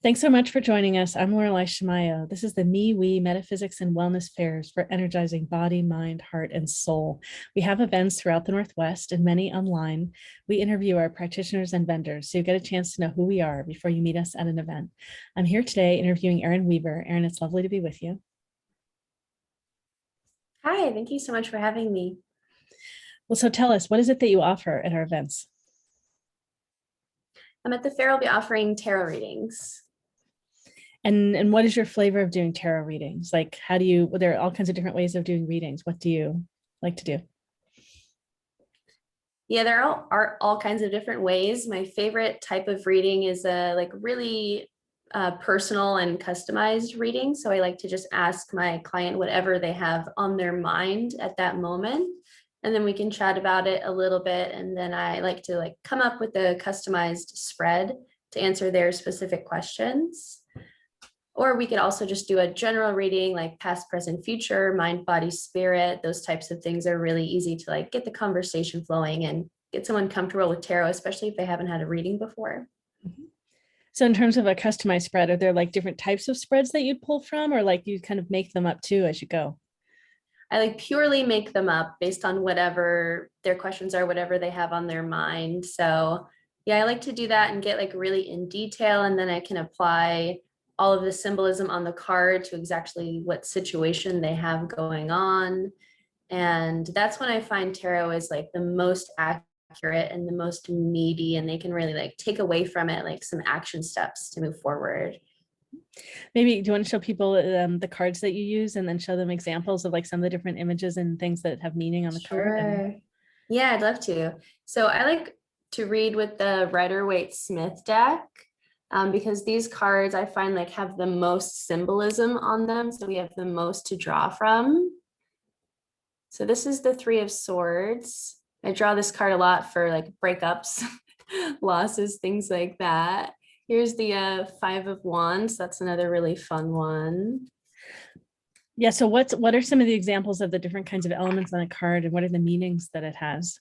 Thanks so much for joining us. I'm Lorelei Shamayo. This is the We Metaphysics and Wellness Fairs for energizing body, mind, heart, and soul. We have events throughout the Northwest and many online. We interview our practitioners and vendors, so you get a chance to know who we are before you meet us at an event. I'm here today interviewing Erin Weaver. Erin, it's lovely to be with you. Hi, thank you so much for having me. Well, so tell us, what is it that you offer at our events? I'm at the fair. I'll be offering tarot readings. And what is your flavor of doing tarot readings? Like, how do you, there are all kinds of different ways of doing readings. What do you like to do? Yeah, there are all kinds of different ways. My favorite type of reading is a really personal and customized reading. So I like to just ask my client whatever they have on their mind at that moment. And then we can chat about it a little bit. And then I like to come up with a customized spread to answer their specific questions. Or we could also just do a general reading like past, present, future, mind, body, spirit. Those types of things are really easy to get the conversation flowing and get someone comfortable with tarot, especially if they haven't had a reading before. So in terms of a customized spread, are there different types of spreads that you'd pull from, or you kind of make them up too as you go? I purely make them up based on whatever their questions are, whatever they have on their mind. So yeah, I like to do that and get really in detail, and then I can apply all of the symbolism on the card to exactly what situation they have going on. And that's when I find tarot is the most accurate and the most meaty, and they can really take away from it some action steps to move forward. Maybe do you want to show people the cards that you use and then show them examples of some of the different images and things that have meaning on the card? Sure. Yeah, I'd love to. So I like to read with the Rider-Waite-Smith deck. Because these cards I find have the most symbolism on them. So we have the most to draw from. So this is the Three of Swords. I draw this card a lot for breakups, losses, things like that. Here's the Five of Wands. That's another really fun one. Yeah, so what are some of the examples of the different kinds of elements on a card, and what are the meanings that it has?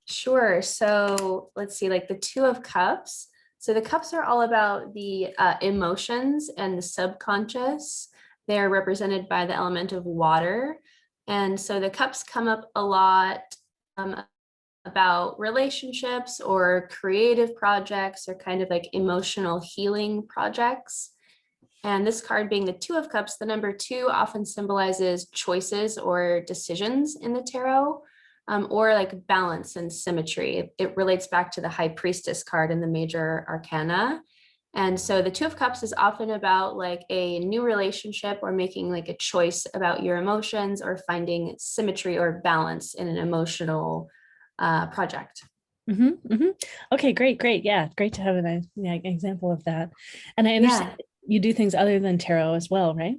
Sure. So let's see, the Two of Cups. So the cups are all about the emotions and the subconscious. They're represented by the element of water. And so the cups come up a lot about relationships or creative projects or kind of emotional healing projects. And this card being the Two of Cups, the number 2 often symbolizes choices or decisions in the tarot. Or balance and symmetry. It relates back to the High Priestess card in the major arcana. And so the Two of Cups is often about a new relationship or making a choice about your emotions or finding symmetry or balance in an emotional project. Okay, great. Yeah, great to have an example of that. And I understand you do things other than tarot as well, right?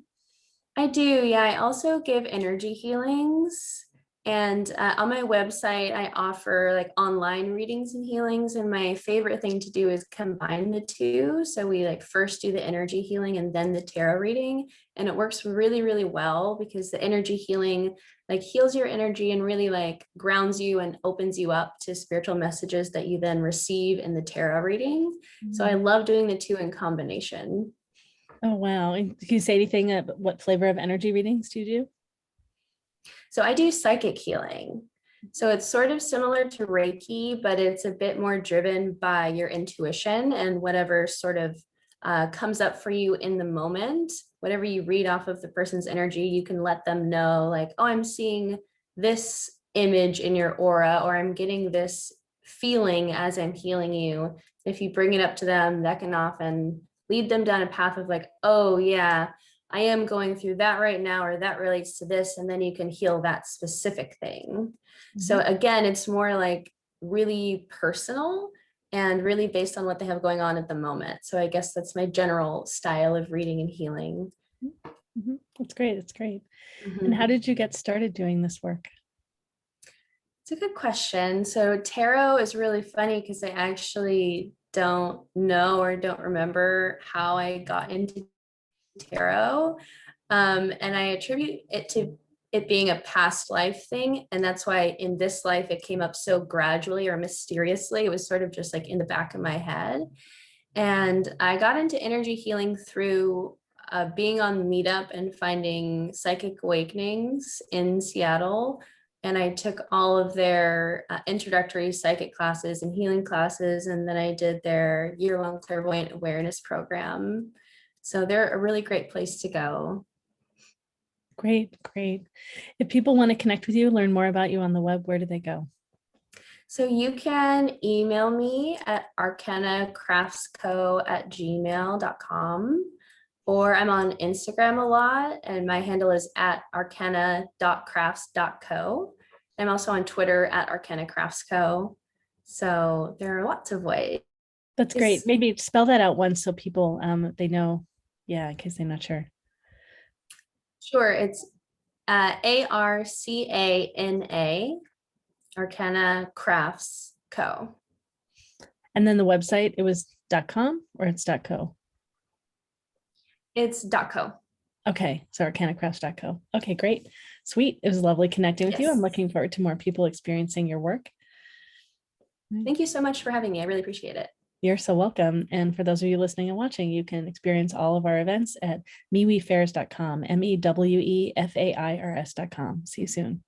I do. Yeah, I also give energy healings. And on my website, I offer online readings and healings. And my favorite thing to do is combine the two. So we first do the energy healing and then the tarot reading. And it works really, really well because the energy healing heals your energy and really grounds you and opens you up to spiritual messages that you then receive in the tarot reading. Mm-hmm. So I love doing the two in combination. Oh, wow. And can you say anything about what flavor of energy readings do you do? So I do psychic healing. So it's sort of similar to Reiki, but it's a bit more driven by your intuition and whatever sort of comes up for you in the moment. Whatever you read off of the person's energy, you can let them know oh, I'm seeing this image in your aura, or I'm getting this feeling as I'm healing you. If you bring it up to them, that can often lead them down a path of oh yeah, I am going through that right now, or that relates to this, and then you can heal that specific thing. Mm-hmm. So again, it's more really personal and really based on what they have going on at the moment. So I guess that's my general style of reading and healing. Mm-hmm. That's great. That's great. Mm-hmm. And how did you get started doing this work? It's a good question. So tarot is really funny because I actually don't know or don't remember how I got into tarot. And I attribute it to it being a past life thing. And that's why in this life, it came up so gradually or mysteriously. It was sort of just in the back of my head. And I got into energy healing through being on Meetup and finding Psychic Awakenings in Seattle. And I took all of their introductory psychic classes and healing classes. And then I did their year-long clairvoyant awareness program. So they're a really great place to go. Great, great. If people want to connect with you, learn more about you on the web, where do they go? So you can email me at arcanacraftsco@gmail.com, or I'm on Instagram a lot, and my handle is at arcana.crafts.co. I'm also on Twitter at arcanacraftsco. So there are lots of ways. That's great. Maybe spell that out once so people they know, yeah, in case they're not sure. Sure, it's ARCANA, Arcana Crafts Co. And then the website, it was .com or it's .co? It's .co. Okay, so arcanacrafts.co. Okay, great. Sweet. It was lovely connecting with you. I'm looking forward to more people experiencing your work. Thank you so much for having me. I really appreciate it. You're so welcome. And for those of you listening and watching, you can experience all of our events at MeWeFairs.com, MEWEFAIRS.com. See you soon.